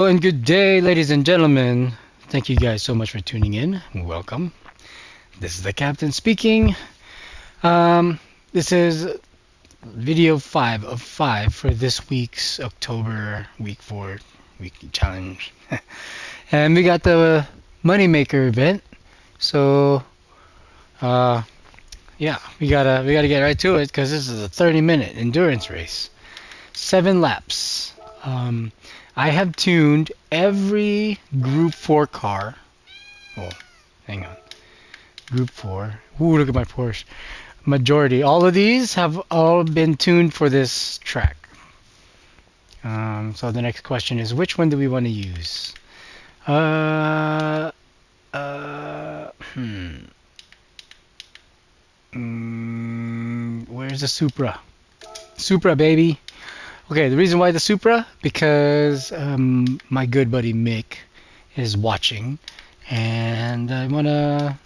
And good day, ladies and gentlemen. Thank you guys so much for tuning in. Welcome. This is the captain speaking. Um, this is video 5 of 5 for this week's October week 4 week challenge. And we got the Moneymaker event. So, uh, yeah, we gotta get right to it because this is a 30-minute endurance race. 7 laps. Um, I have tuned every Group 4 car. Oh, hang on. Group 4. Ooh, look at my Porsche. Majority. All of these have all been tuned for this track. So the next question is, which one do we want to use? Uh, uh, hmm. Where's the Supra? Supra, baby. Okay, the reason why the Supra, because my good buddy Mick is watching, and I want to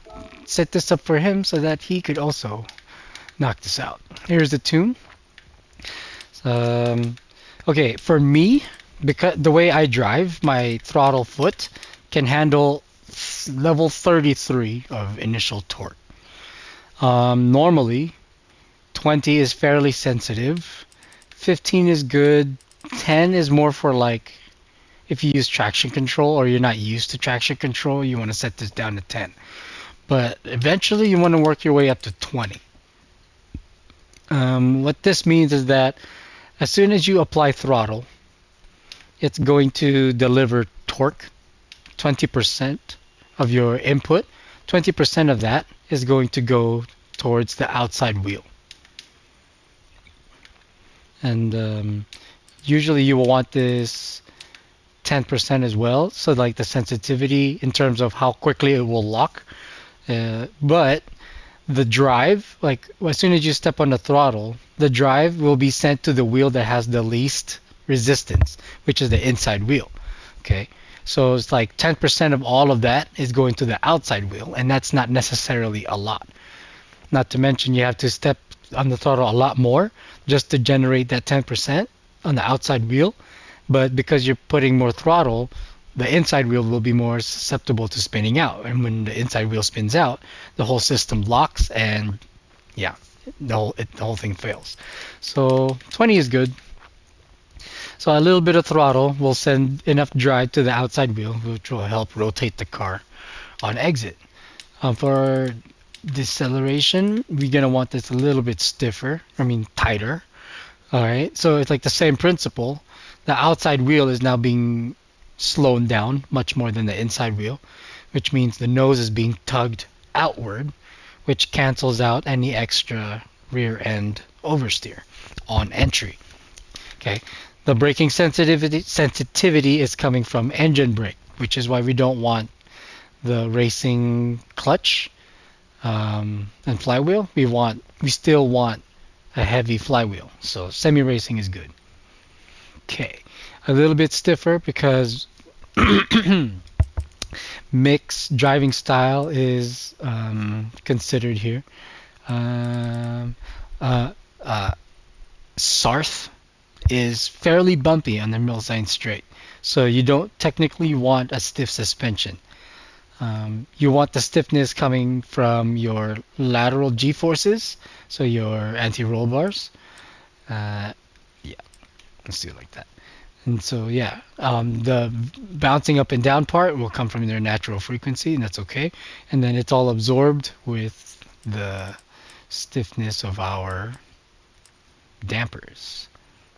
set this up for him so that he could also knock this out. Here's the tune. Um, okay, for me, because the way I drive, my throttle foot can handle level 33 of initial torque. Normally, 20 is fairly sensitive. 15 is good. 10 is more for like if you use traction control or you're not used to traction control, you want to set this down to 10. But eventually you want to work your way up to 20. What this means is that as soon as you apply throttle, it's going to deliver torque, 20% of your input. 20% of that is going to go towards the outside wheel. And usually you will want this 10% as well, so like the sensitivity in terms of how quickly it will lock. But the drive, like as soon as you step on the throttle, the drive will be sent to the wheel that has the least resistance, which is the inside wheel. Okay, so it's like 10% of all of that is going to the outside wheel, and that's not necessarily a lot. Not to mention you have to step on the throttle a lot more just to generate that 10% on the outside wheel. But because you're putting more throttle, the inside wheel will be more susceptible to spinning out. And when the inside wheel spins out, the whole system locks and yeah, the whole thing fails. So 20 is good. So a little bit of throttle will send enough drive to the outside wheel, which will help rotate the car on exit. For deceleration, we're gonna want this a little bit stiffer, tighter. All right, so it's like the same principle. The outside wheel is now being slowed down much more than the inside wheel, which means the nose is being tugged outward, which cancels out any extra rear end oversteer on entry. Okay, the braking sensitivity is coming from engine brake, which is why we don't want the racing clutch and flywheel. We still want a heavy flywheel, so semi-racing is good. Okay, a little bit stiffer because mixed driving style is considered here. Um, uh, uh, Sarth is fairly bumpy on the Millsine straight, so you don't technically want a stiff suspension. You want the stiffness coming from your lateral G-forces, so your anti-roll bars. Yeah, let's do it like that. And so, yeah, the bouncing up and down part will come from their natural frequency, and that's okay. And then it's all absorbed with the stiffness of our dampers.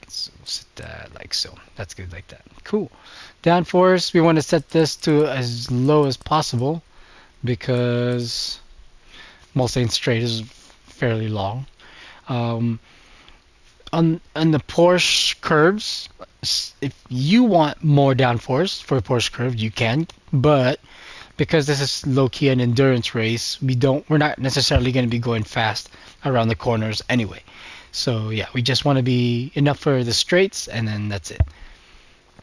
So set that like so. That's good like that. Cool. Downforce, we want to set this to as low as possible because Mulsanne straight is fairly long. Um, on the Porsche curves, if you want more downforce for a Porsche curve, you can. But because this is low key an endurance race, we're not necessarily going to be going fast around the corners anyway. So yeah, we just want to be enough for the straights, and then that's it.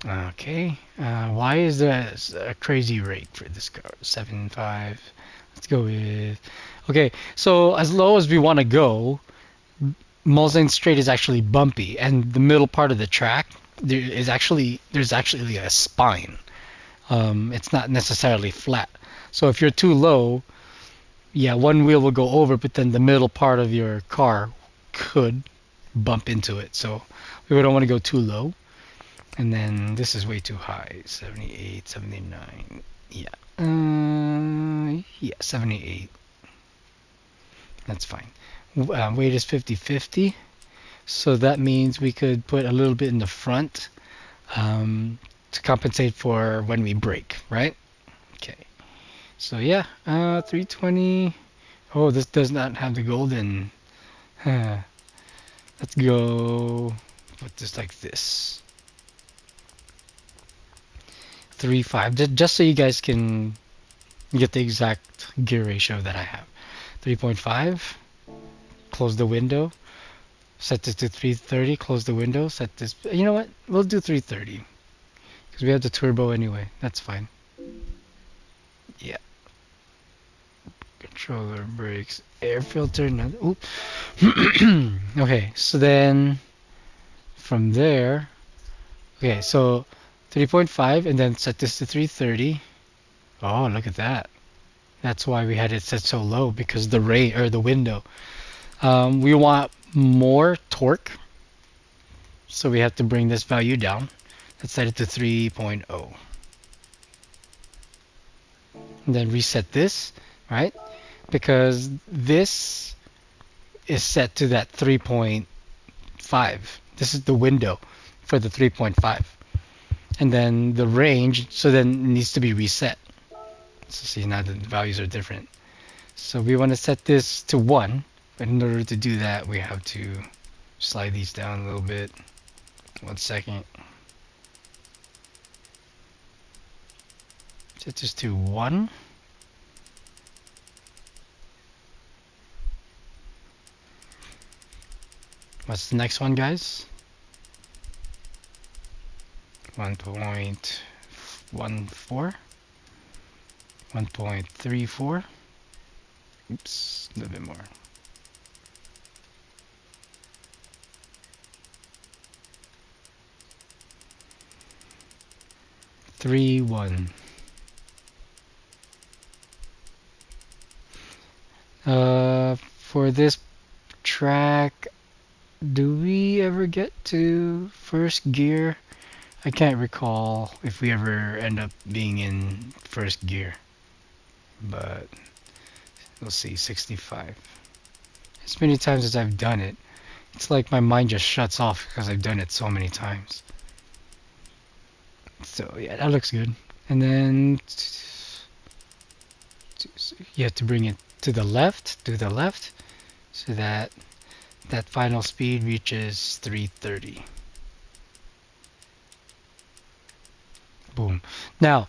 Okay, why is there a crazy rate for this car? 7.5. Let's go with. Okay, so as low as we want to go, Mulsanne straight is actually bumpy, and the middle part of the track there's actually a spine. It's not necessarily flat. So if you're too low, yeah, one wheel will go over, but then the middle part of your car could bump into it. So we don't want to go too low. And then this is way too high. 78, 79. Yeah. Yeah, 78. That's fine. Weight is 50-50. So that means we could put a little bit in the front to compensate for when we brake, right? Okay. So yeah, 320. Oh, this does not have the golden. Let's go put this like this. 3.5, just so you guys can get the exact gear ratio that I have. 3.5, close the window, set this to 330, close the window, set this, you know what, we'll do 330, because we have the turbo anyway, that's fine. Yeah. Controller, brakes, air filter, oop. Okay, so then, from there, okay, so 3.5, and then set this to 330. Oh, look at that. That's why we had it set so low, because the rate or the window. We want more torque, so we have to bring this value down. Let's set it to 3.0. And then reset this, right? Because this is set to that 3.5. This is the window for the 3.5. And then the range, so then it needs to be reset. So see, now the values are different. So we want to set this to 1. But in order to do that, we have to slide these down a little bit. 1 second. Set this to 1. What's the next one, guys? 1.14. 1.34. Oops, a little bit more. 3.1. For this track, do we ever get to first gear? I can't recall if we ever end up being in first gear, but we'll see. 65. As many times as I've done it, it's like my mind just shuts off because I've done it so many times. So yeah, that looks good. And then you have to bring it to the left, so that that final speed reaches 330. Boom. Now,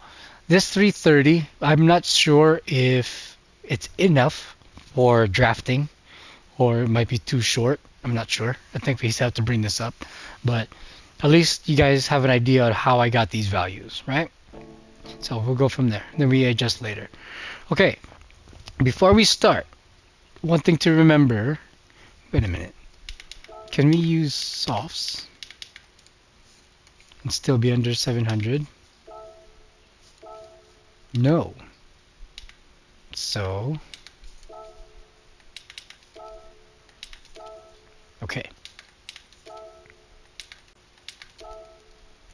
this 330, I'm not sure if it's enough for drafting, or it might be too short. I'm not sure. I think we have to bring this up, but at least you guys have an idea of how I got these values, right? So we'll go from there. Then we adjust later. Okay, before we start, one thing to remember. Wait a minute. Can we use softs and still be under 700? No. So, okay.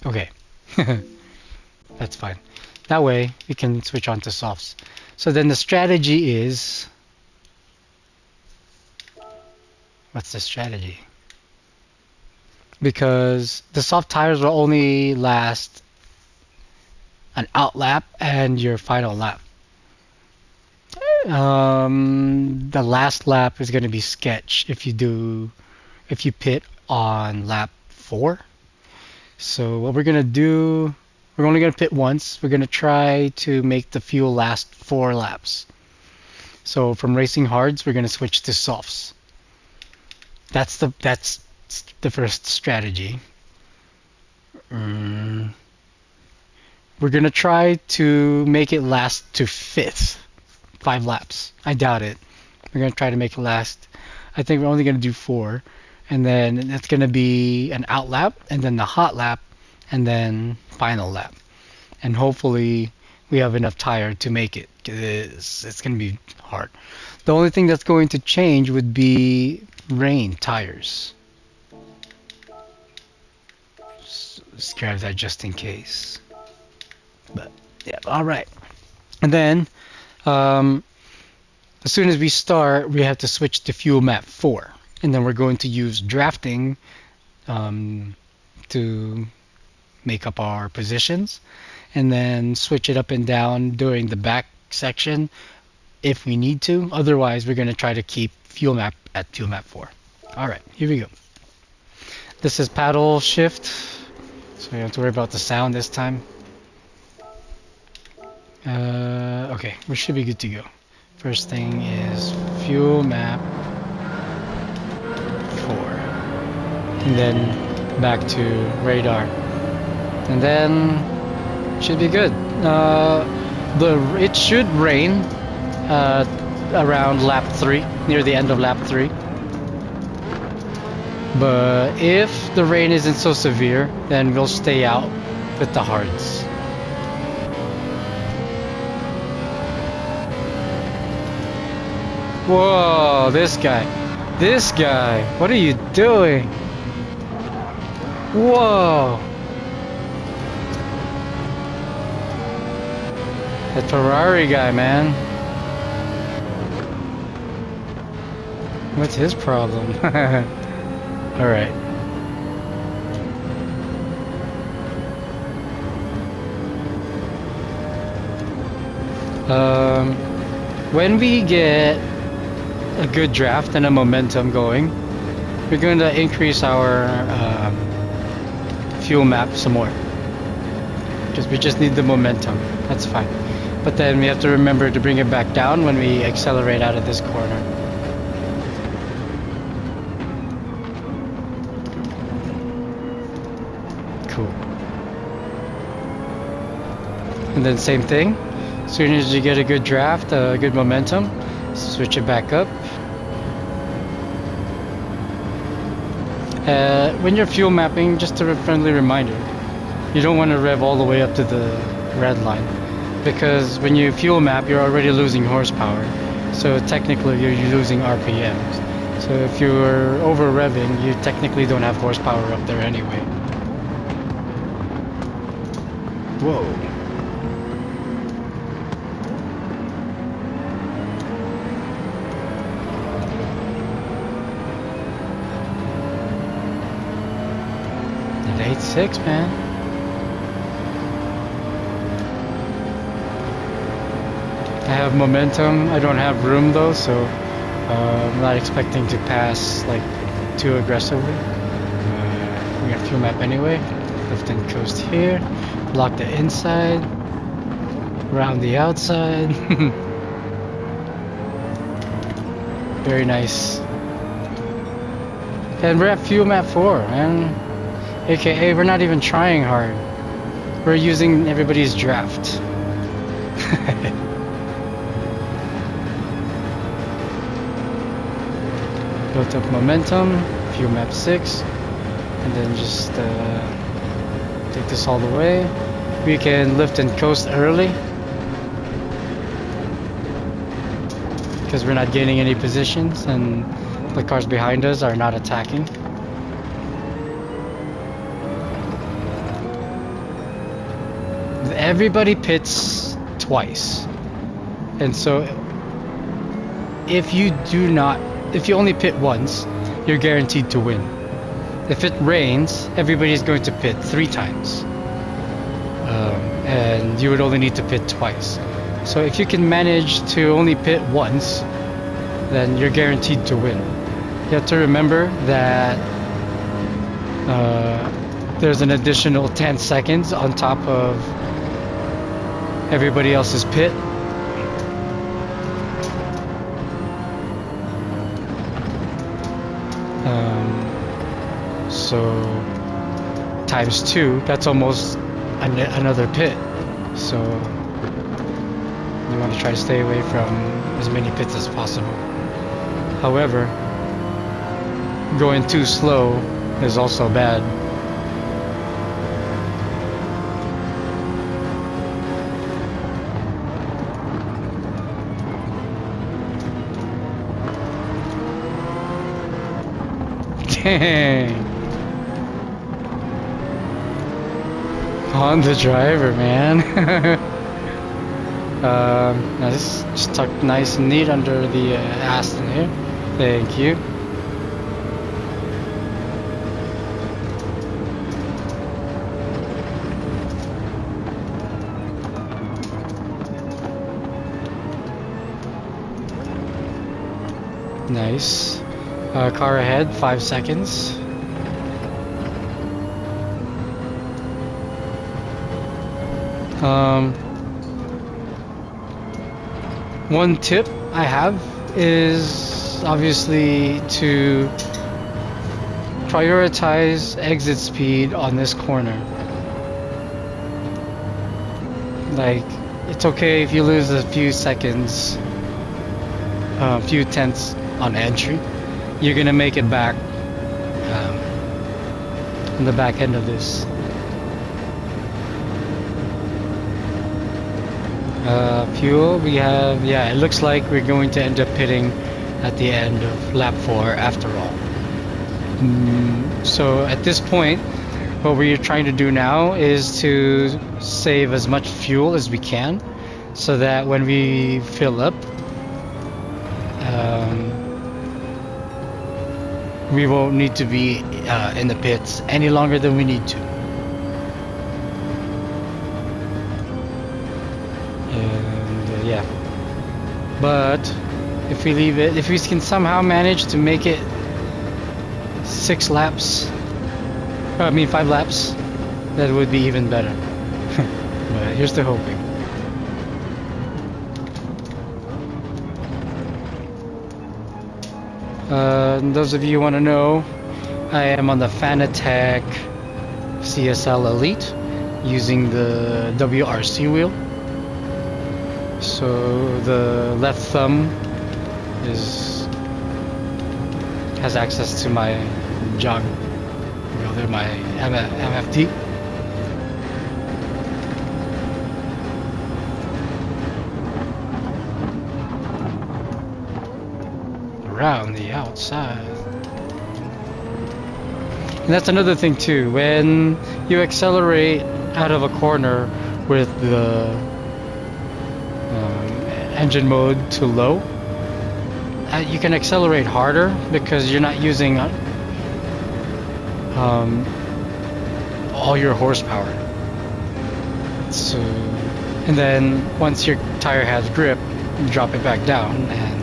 Okay. That's fine. That way we can switch on to softs. So then the strategy is, what's the strategy? Because the soft tires will only last an out lap and your final lap. The last lap is going to be sketch if you pit on lap 4. So what we're going to do, we're only going to pit once. We're going to try to make the fuel last 4 laps. So from racing hards, we're going to switch to softs. That's the first strategy. We're going to try to make it last to 5th. 5 laps. I doubt it. We're going to try to make it last. I think we're only going to do 4. and then it's going to be an out lap, and then the hot lap, and then final lap. And hopefully we have enough tire to make it, 'cause it's going to be hard. The only thing that's going to change would be rain tires. So let's grab that just in case. But yeah, all right. And then as soon as we start, we have to switch to fuel map 4, and then we're going to use drafting to make up our positions, and then switch it up and down during the back section if we need to. Otherwise, we're going to try to keep fuel map at fuel map 4. All right, here we go. This is paddle shift, so we don't have to worry about the sound this time. Okay, we should be good to go. First thing is fuel map 4, and then back to radar, and then should be good. It should rain around lap 3, near the end of lap 3. But if the rain isn't so severe, then we'll stay out with the hards. Whoa, this guy, what are you doing? Whoa. That Ferrari guy, man. What's his problem? Alright. When we get a good draft and a momentum going, we're going to increase our fuel map some more. Because we just need the momentum. That's fine. But then we have to remember to bring it back down when we accelerate out of this corner. Cool. And then same thing. As soon as you get a good draft, good momentum, switch it back up. When you're fuel mapping, just a friendly reminder, you don't want to rev all the way up to the red line, because when you fuel map, you're already losing horsepower. So technically, you're losing RPMs. So if you're over revving, you technically don't have horsepower up there anyway. Whoa. An 8.6, man. I have momentum. I don't have room though, so I'm not expecting to pass like too aggressively. We're gonna fuel map anyway. Lift and coast here. Block the inside. Round the outside. Very nice. And we're at fuel map 4, man. AKA, we're not even trying hard. We're using everybody's draft. Built up momentum, fuel map 6, and then just take this all the way. We can lift and coast early because we're not gaining any positions and the cars behind us are not attacking. Everybody pits twice, and so if you only pit once, you're guaranteed to win. If it rains, everybody's going to pit 3 times, and you would only need to pit twice. So if you can manage to only pit once, then you're guaranteed to win. You have to remember that there's an additional 10 seconds on top of everybody else's pit. So times 2, that's almost another pit. So you want to try to stay away from as many pits as possible. However, going too slow is also bad. Dang. On the driver, man. Now this just tucked nice and neat under the Aston here. Thank you. Nice. Car ahead, 5 seconds. One tip I have is obviously to prioritize exit speed on this corner. Like, it's okay if you lose a few seconds, a few tenths on entry. You're gonna make it back in the back end of this. Fuel, we have, yeah, it looks like we're going to end up pitting at the end of lap 4 after all. So at this point, what we're trying to do now is to save as much fuel as we can so that when we fill up, we won't need to be in the pits any longer than we need to. And yeah, but if we leave it, if we can somehow manage to make it 5 laps, that would be even better. But here's the hoping. Those of you who want to know, I am on the Fanatec CSL Elite using the WRC wheel. So the left thumb has access to my jog wheel there, my MFD. Around the outside. And that's another thing too, when you accelerate out of a corner with the engine mode to low, you can accelerate harder because you're not using all your horsepower. So, and then once your tire has grip, you drop it back down, and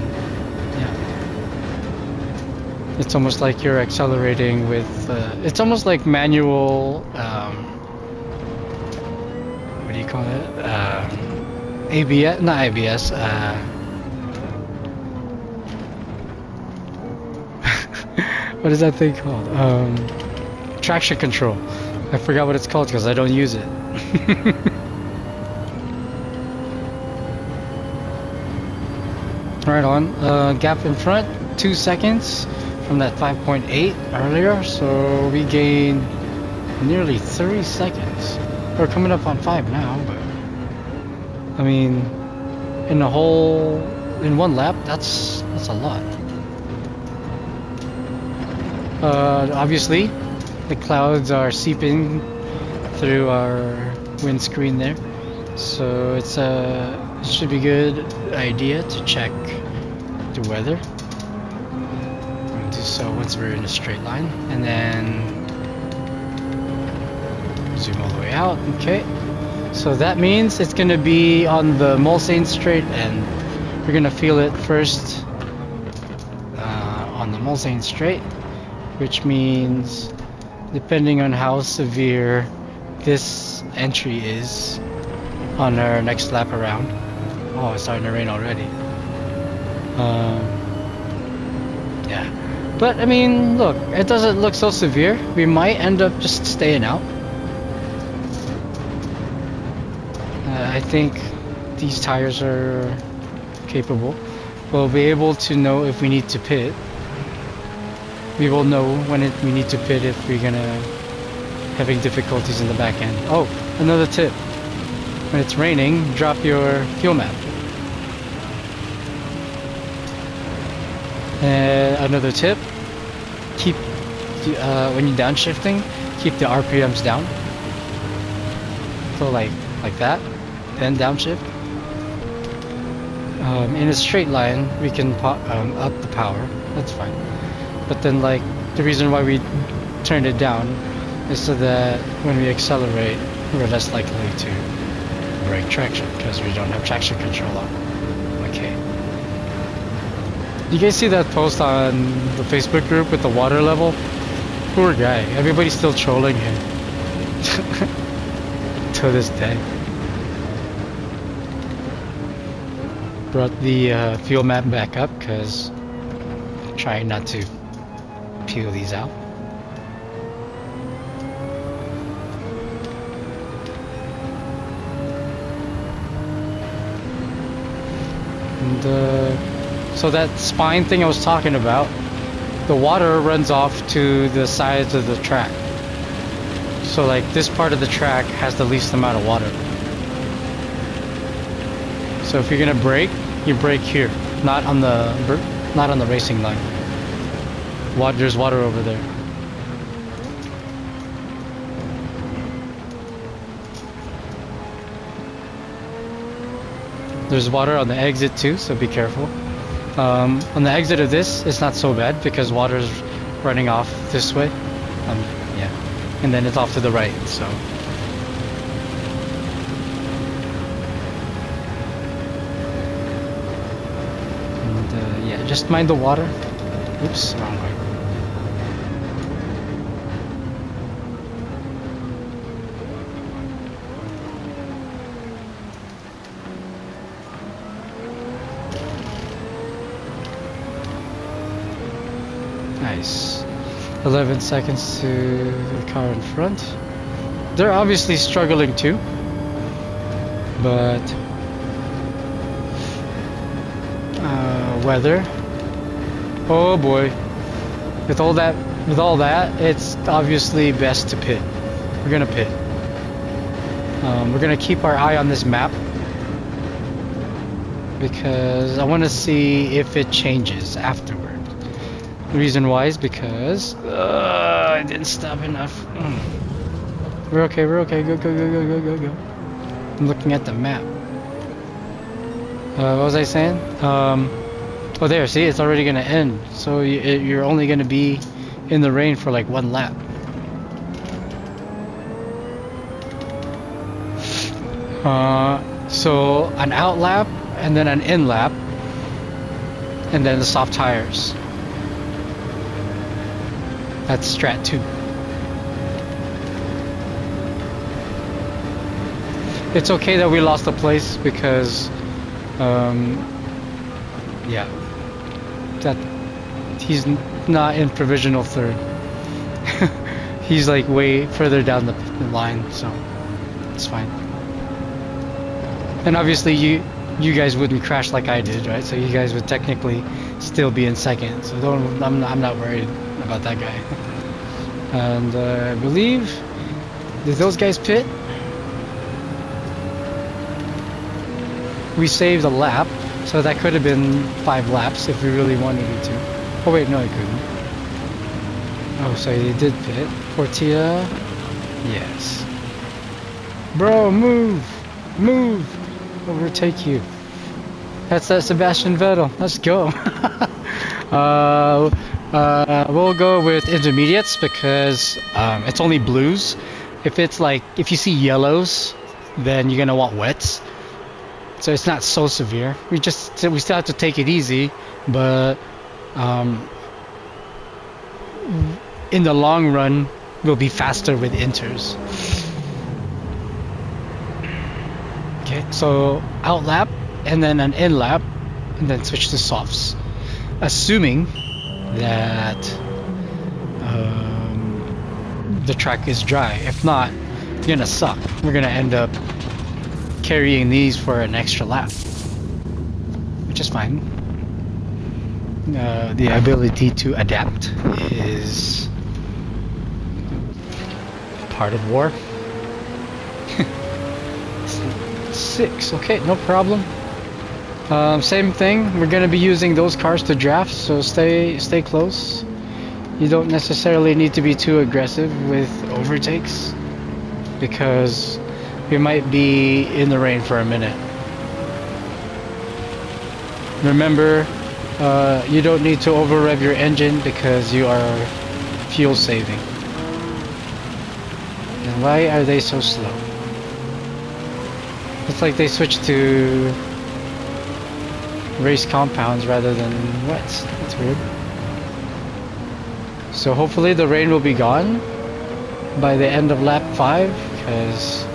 it's almost like you're accelerating with, it's almost like manual, what do you call it? ABS, not ABS, what is that thing called? Traction control. I forgot what it's called because I don't use it. Right on, gap in front, 2 seconds. From that 5.8 earlier, so we gained nearly 3 seconds. We're coming up on 5 now, but I mean, in one lap, that's a lot. Obviously, the clouds are seeping through our windscreen there, so it should be a good idea to check the weather. So once we're in a straight line, and then zoom all the way out. Okay, so that means it's gonna be on the Mulsanne straight end. We're gonna feel it first on the Mulsanne straight, which means depending on how severe this entry is on our next lap around. Oh, it's starting to rain already. Yeah. But I mean, look, it doesn't look so severe. We might end up just staying out. I think these tires are capable. We'll be able to know if we need to pit. we will know when we need to pit if we're gonna having difficulties in the back end. Oh, another tip. When it's raining, drop your fuel map. And another tip, keep when you're downshifting, keep the RPMs down. So like that, then downshift. In a straight line, we can up the power. That's fine. But then, like, the reason why we turned it down is so that when we accelerate, we're less likely to break traction because we don't have traction control on. Okay. You guys see that post on the Facebook group with the water level? Poor guy. Everybody's still trolling him to this day. Brought the fuel map back up because I'm trying not to peel these out. And so that spine thing I was talking about, the water runs off to the sides of the track. So like this part of the track has the least amount of water. So if you're gonna brake, you brake here, not on the racing line. There's water over there. There's water on the exit too, so be careful. On the exit of this, it's not so bad because water's running off this way. Yeah, and then it's off to the right. So. And yeah, just mind the water. Oops, wrong way. Nice. 11 seconds to the car in front. They're obviously struggling too, but weather. Oh boy. With all that, it's obviously best to pit. We're gonna pit. We're gonna keep our eye on this map because I want to see if it changes afterward. The reason why is because I didn't stop enough. We're okay. Go. I'm looking at the map. What was I saying? Oh, there. See, it's already gonna end. So you're only gonna be in the rain for like one lap. So an out lap and then an in lap, and then the soft tires. That's strat 2. It's okay that we lost the place because, yeah, that he's not in provisional 3rd. He's like way further down the line, so it's fine. And obviously you guys wouldn't crash like I did, right? So you guys would technically still be in 2nd. So I'm not worried about that guy. And I believe, did those guys pit? We saved a lap, so that could have been 5 laps if we really wanted it to. Oh wait, no, it couldn't. Oh, so they did pit. Portilla, yes. Bro, move, overtake you. That's Sebastian Vettel. Let's go. We'll go with intermediates because it's only blues. If you see yellows, then you're gonna want wets. So it's not so severe. We still have to take it easy, but in the long run, we'll be faster with inters. Okay, so out lap and then an in lap, and then switch to softs, assuming that the track is dry. If not, you're gonna suck. We're gonna end up carrying these for an extra lap, which is fine. the ability to adapt is part of war. 6, okay, no problem. Same thing, we're gonna be using those cars to draft, so stay close. You don't necessarily need to be too aggressive with overtakes, because we might be in the rain for a minute. Remember, you don't need to over rev your engine because you are fuel saving. And why are they so slow? It's like they switched to race compounds rather than wets. That's weird. So hopefully the rain will be gone by the end of lap 5, because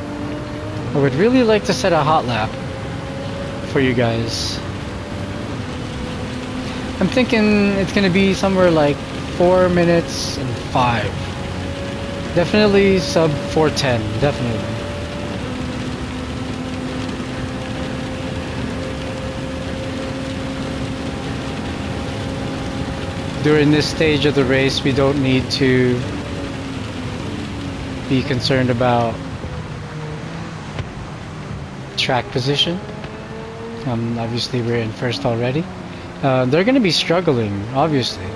I would really like to set a hot lap for you guys. I'm thinking it's gonna be somewhere like 4 minutes and 5. Definitely sub 4:10, definitely. During this stage of the race, we don't need to be concerned about track position. Obviously we're in first already. They're going to be struggling, obviously.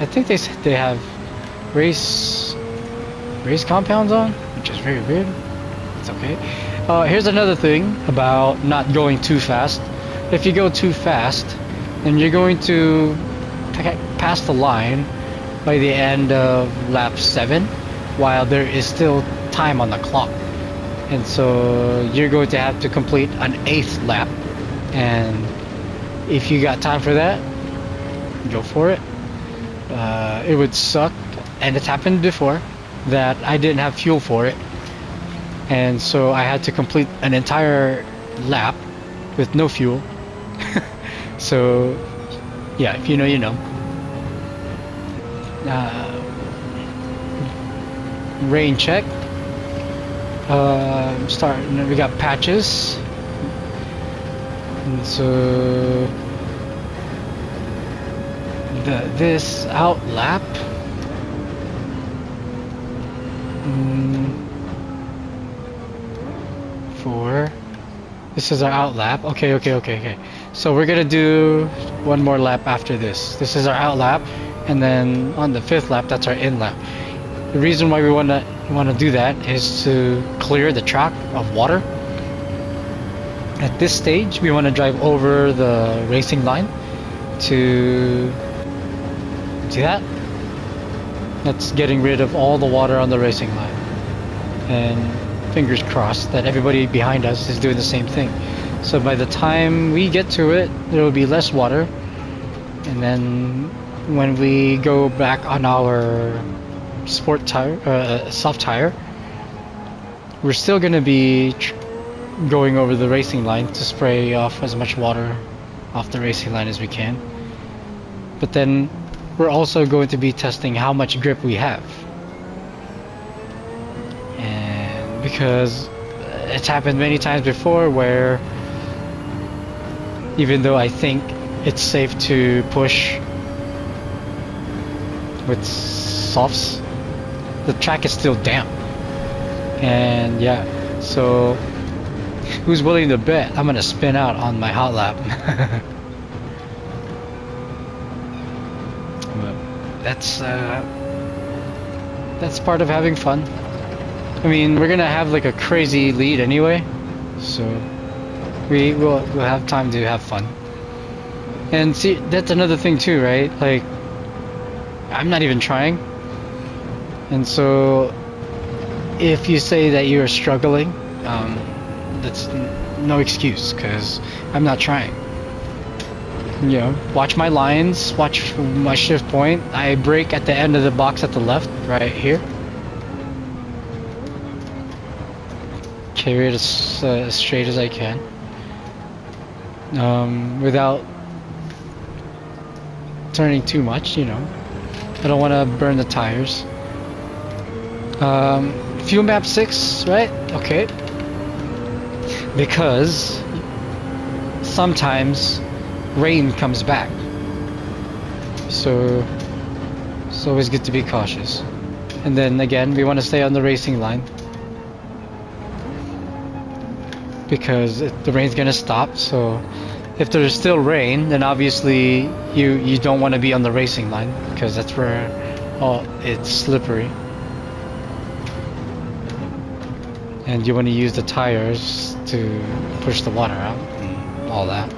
I think they said they have race compounds on, which is very weird. It's okay. Here's another thing about not going too fast. If you go too fast, then you're going to pass the line by the end of lap 7, while there is still time on the clock. And so you're going to have to complete an 8th lap, and if you got time for that, go for it. It would suck, and it's happened before, that I didn't have fuel for it, and so I had to complete an entire lap with no fuel. So yeah, if you know, you know. Rain check. We got patches, and so this out lap. This is our out lap. Okay. So we're gonna do one more lap after this. This is our out lap, and then on the 5th lap, that's our in lap. The reason why we wanna do that is to clear the track of water. At this stage, we want to drive over the racing line to see that. That's getting rid of all the water on the racing line, and fingers crossed that everybody behind us is doing the same thing. So by the time we get to it, there will be less water, and then when we go back on our sport tire, soft tire, we're still going to be going over the racing line to spray off as much water off the racing line as we can. But then we're also going to be testing how much grip we have. And because it's happened many times before where even though I think it's safe to push with softs, the track is still damp. And yeah, so who's willing to bet I'm gonna spin out on my hot lap? But that's part of having fun. I mean, we're gonna have like a crazy lead anyway, so we'll have time to have fun. And see, that's another thing too, right? Like, I'm not even trying, and so if you say that you are struggling, that's no excuse, because I'm not trying. You know, watch my lines, watch my shift point. I brake at the end of the box at the left, right here. Carry it as straight as I can, without turning too much, you know. I don't want to burn the tires. Fuel map 6, right? Okay. Because sometimes rain comes back. So it's always good to be cautious. And then again, we want to stay on the racing line because the rain's gonna stop. So if there's still rain, then obviously you don't want to be on the racing line because that's where it's slippery. And you want to use the tires to push the water out and all that.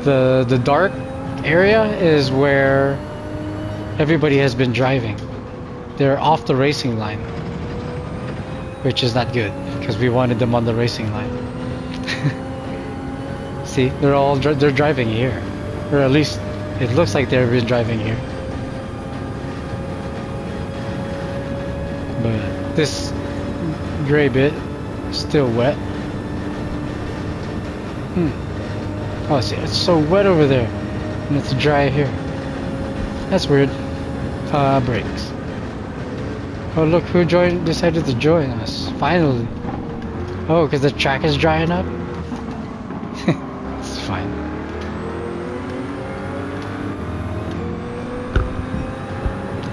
The dark area is where everybody has been driving. They're off the racing line, which is not good because we wanted them on the racing line. See, they're driving here, or at least it looks like they've been driving here. But this gray bit is still wet. Oh, see, it's so wet over there, and it's dry here. That's weird. Brakes. Oh, look who decided to join us. Finally. Oh, because the track is drying up? It's fine.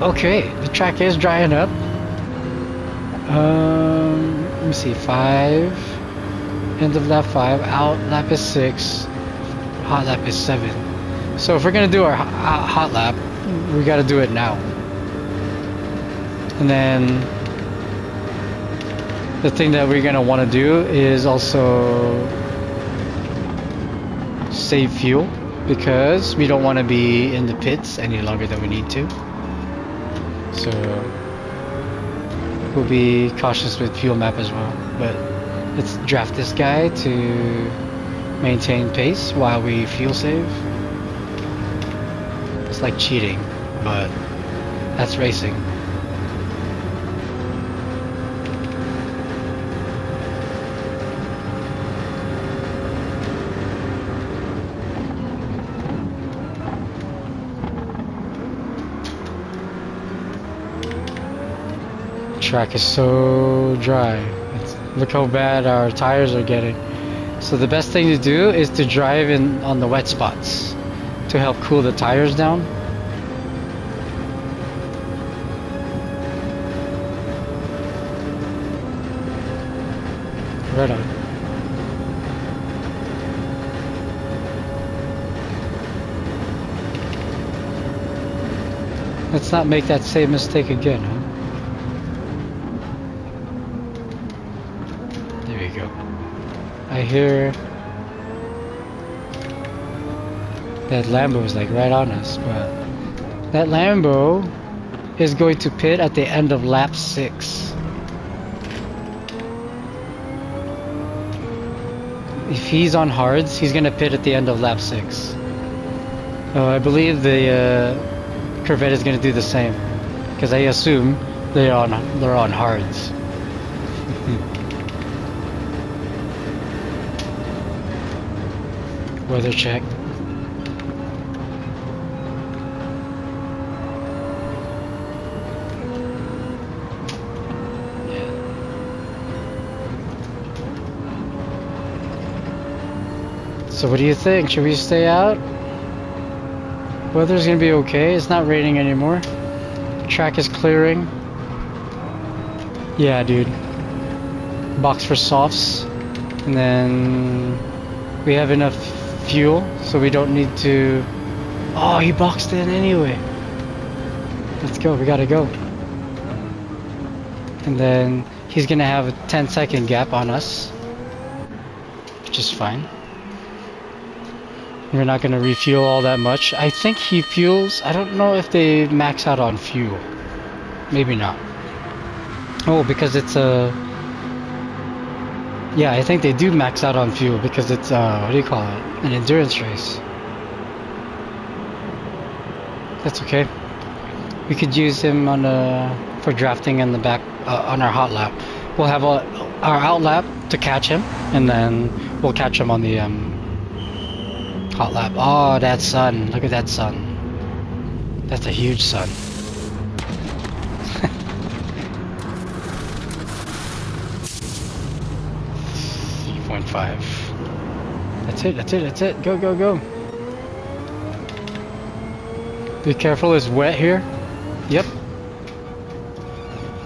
Okay, the track is drying up. Let me see. 5. End of lap 5. Out lap is 6. Hot lap is 7. So if we're gonna do our hot lap, we gotta do it now. And then the thing that we're gonna want to do is also save fuel because we don't want to be in the pits any longer than we need to. So we'll be cautious with fuel map as well. But let's draft this guy to maintain pace while we fuel save. It's like cheating, but that's racing. Track is so dry. Look how bad our tires are getting. So the best thing to do is to drive in on the wet spots to help cool the tires down. Right on. Let's not make that same mistake again, huh? I hear that Lambo is like right on us, but that Lambo is going to pit at the end of lap 6. If he's on hards, he's gonna pit at the end of lap 6. I believe the Corvette is gonna do the same, because I assume they're on hards. Weather check. Yeah. So what do you think? Should we stay out? Weather's gonna be okay. It's not raining anymore. Track is clearing. Yeah, dude. Box for softs. And then we have enough fuel, so we don't need to... Oh, he boxed in anyway. Let's go, we gotta go. And then he's gonna have a 10-second gap on us, which is fine. We're not gonna refuel all that much. I think he fuels... I don't know if they max out on fuel. Maybe not. Oh, because it's a... Yeah, I think they do max out on fuel because it's, what do you call it? An endurance race. That's okay. We could use him on for drafting in the back, on our hot lap. We'll have our out lap to catch him, and then we'll catch him on the hot lap. Oh, that sun. Look at that sun. That's a huge sun. 3.5. That's it. Go. Be careful, it's wet here. Yep.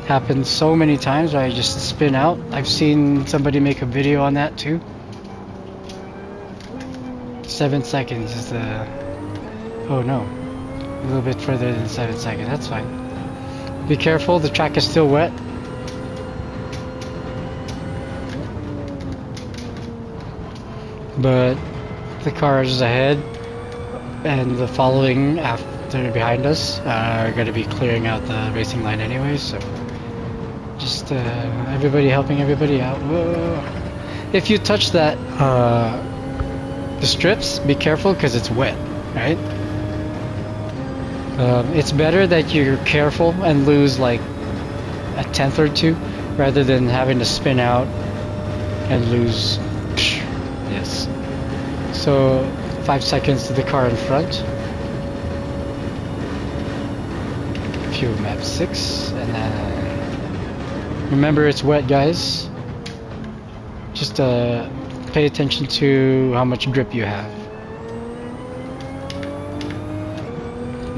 Happens so many times where I just spin out. I've seen somebody make a video on that too. 7 seconds is the... Oh no. A little bit further than 7 seconds. That's fine. Be careful, the track is still wet. But the cars ahead and the following after behind us are going to be clearing out the racing line anyway, so just everybody helping everybody out. Whoa. If you touch that the strips, be careful because it's wet, right? It's better that you're careful and lose like a tenth or two rather than having to spin out and lose. Yes. So 5 seconds to the car in front. Fuel map 6, and then remember it's wet, guys. Just pay attention to how much grip you have.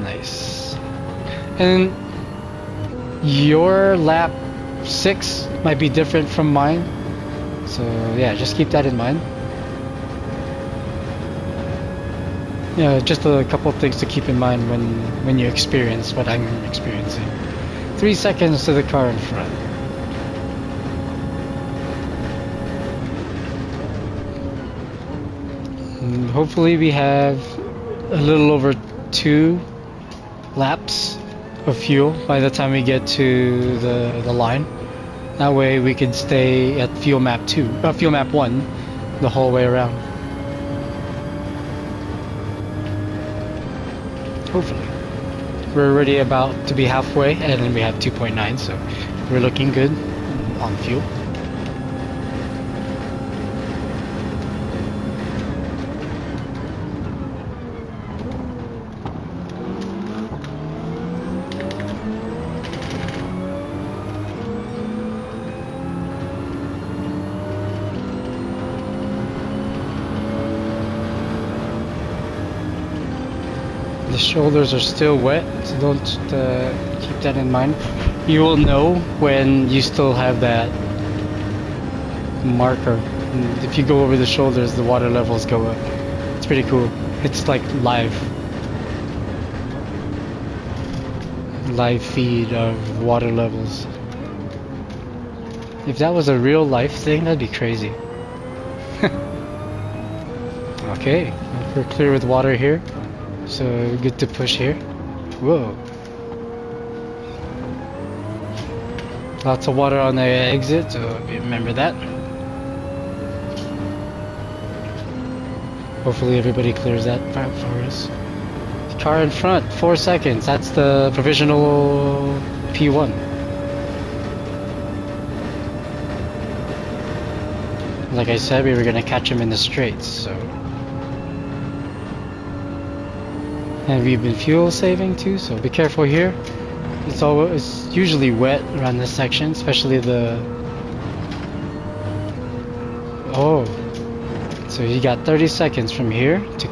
Nice. And your lap 6 might be different from mine, so yeah, just keep that in mind. Yeah, just a couple of things to keep in mind when you experience what I'm experiencing. 3 seconds to the car in front. And hopefully we have a little over 2 laps of fuel by the time we get to the line. That way we could stay at fuel map 1 the whole way around. Hopefully. We're already about to be halfway, and then we have 2.9, so we're looking good on fuel. The shoulders are still wet, so don't keep that in mind. You will know when you still have that marker. And if you go over the shoulders, the water levels go up. It's pretty cool. It's like live feed of water levels. If that was a real life thing, that'd be crazy. Okay, we're clear with water here. So good to push here. Whoa. Lots of water on the exit, so remember that. Hopefully everybody clears that part for us. Car in front, 4 seconds. That's the provisional P1. Like I said, we were gonna catch him in the straights, so. And we've been fuel saving too, so be careful here. It's usually wet around this section, especially the... Oh, so you got 30 seconds from here to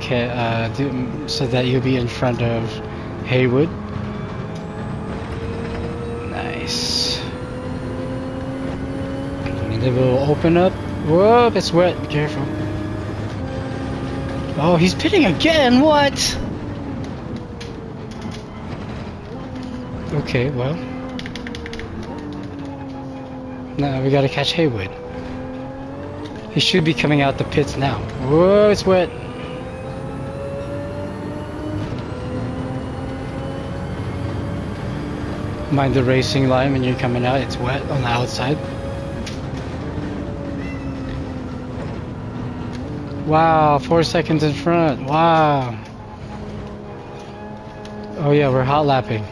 so that you'll be in front of Haywood. Nice. And then we'll open up. Whoa, it's wet. Be careful. Oh, he's pitting again. What? Okay, well. Now we gotta catch Haywood. He should be coming out the pits now. Whoa, it's wet. Mind the racing line when you're coming out, it's wet on the outside. Wow, 4 seconds in front. Wow. Oh yeah, we're hot lapping.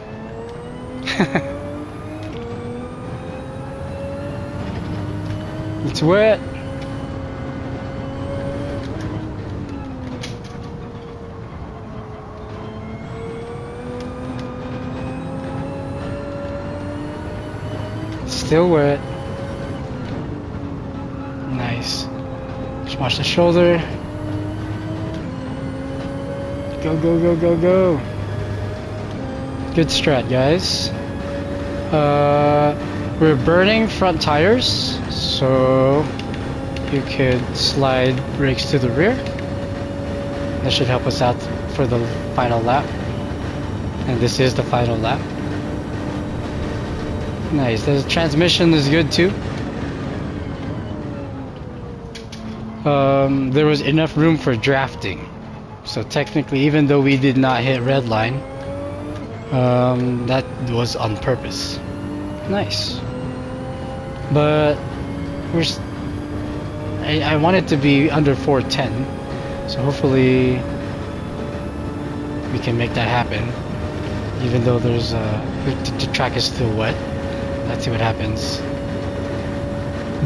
It's wet. Still wet. Nice. Just watch the shoulder. Go, go, go, go, go. Good strat, guys. We're burning front tires, so you could slide brakes to the rear. That should help us out for the final lap. And this is the final lap. Nice. The transmission is good too. There was enough room for drafting. So technically, even though we did not hit red line, that was on purpose. Nice. But I want it to be under 410. So hopefully we can make that happen. Even though there's the track is still wet. Let's see what happens.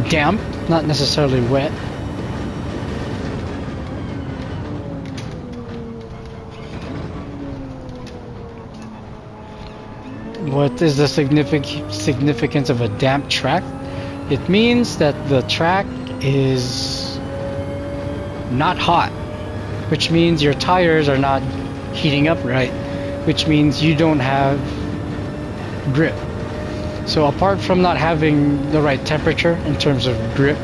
Damp, not necessarily wet. What is the significance of a damp track? It means that the track is not hot, which means your tires are not heating up right, which means you don't have grip. So apart from not having the right temperature in terms of grip,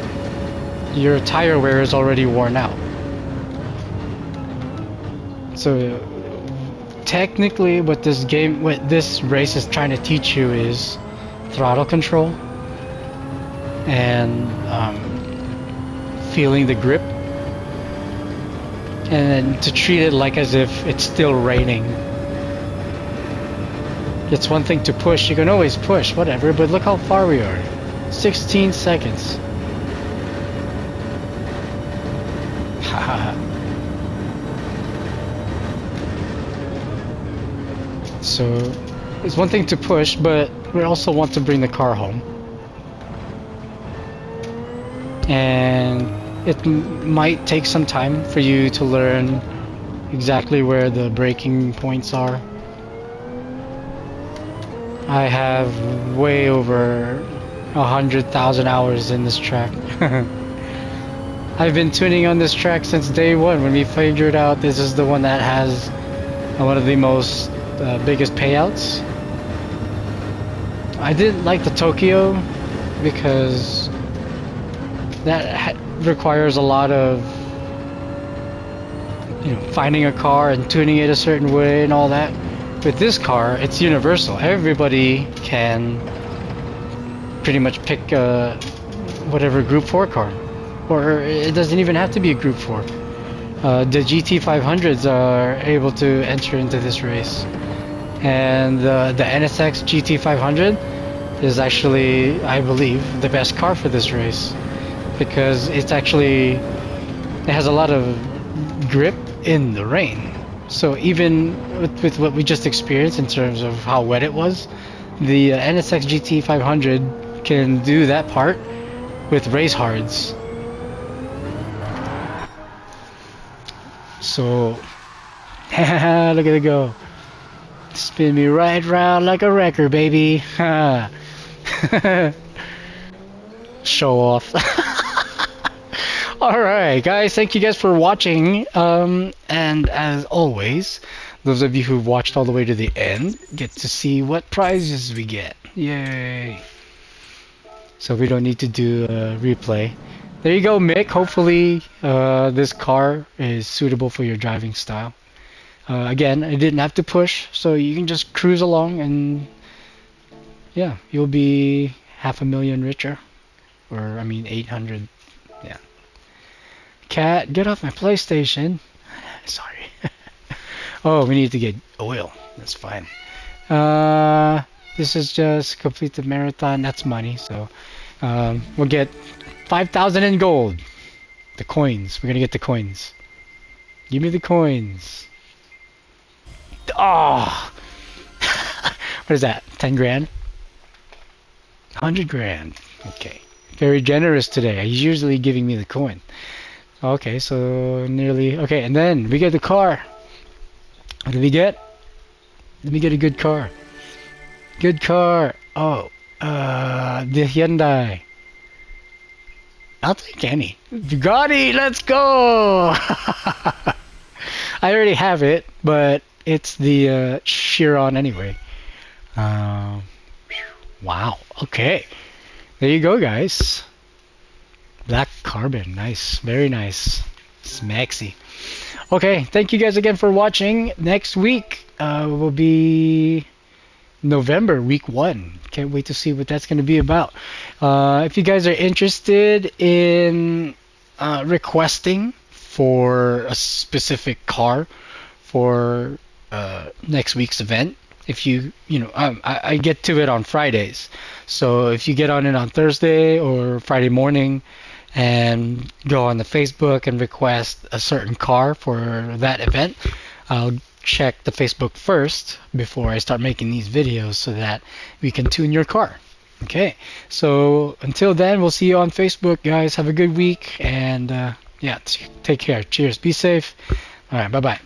your tire wear is already worn out. So technically what this race is trying to teach you is throttle control and feeling the grip, and to treat it like as if it's still raining. It's one thing to push, you can always push, whatever, but look how far we are. 16 seconds. So it's one thing to push, but we also want to bring the car home. And it might take some time for you to learn exactly where the braking points are. I have way over 100,000 hours in this track. I've been tuning on this track since day one when we figured out this is the one that has one of the most biggest payouts. I didn't like the Tokyo because that requires a lot of, you know, finding a car and tuning it a certain way and all that. With this car, it's universal. Everybody can pretty much pick whatever Group 4 car. Or it doesn't even have to be a Group 4. The GT500s are able to enter into this race. And the NSX GT500 is actually, I believe, the best car for this race. Because it has a lot of grip in the rain. So even with what we just experienced in terms of how wet it was, the NSX GT500 can do that part with race hards. So, look at it go. Spin me right round like a wrecker, baby. Show off. Alright guys, thank you guys for watching, and as always, those of you who've watched all the way to the end get to see what prizes we get. Yay! So we don't need to do a replay. There you go, Mick. Hopefully this car is suitable for your driving style. Again, I didn't have to push, so you can just cruise along and yeah, you'll be 500,000 richer. Or I mean 800, yeah. Cat, get off my PlayStation. Sorry. Oh, we need to get oil. That's fine. This is just complete the marathon. That's money. So we'll get 5,000 in gold. The coins. We're gonna get the coins. Give me the coins. Oh. What is that? 10 grand? 100 grand. Okay. Very generous today. He's usually giving me the coin. Okay, so nearly. Okay, and then we get the car. What do we get? Let me get a good car. Good car. Oh, the Hyundai. I'll take any. Bugatti, let's go! I already have it, but it's the Chiron anyway. Uh, wow. Okay. There you go, guys. Black carbon. Nice. Very nice. Smaxy. Okay. Thank you guys again for watching. Next week will be November, week 1. Can't wait to see what that's going to be about. If you guys are interested in requesting for a specific car for next week's event, if I get to it on Fridays. So if you get on it on Thursday or Friday morning and go on the Facebook and request a certain car for that event, I'll check the Facebook first before I start making these videos so that we can tune your car. Okay, so until then, we'll see you on Facebook, guys. Have a good week, and yeah, take care. Cheers. Be safe. All right, bye-bye.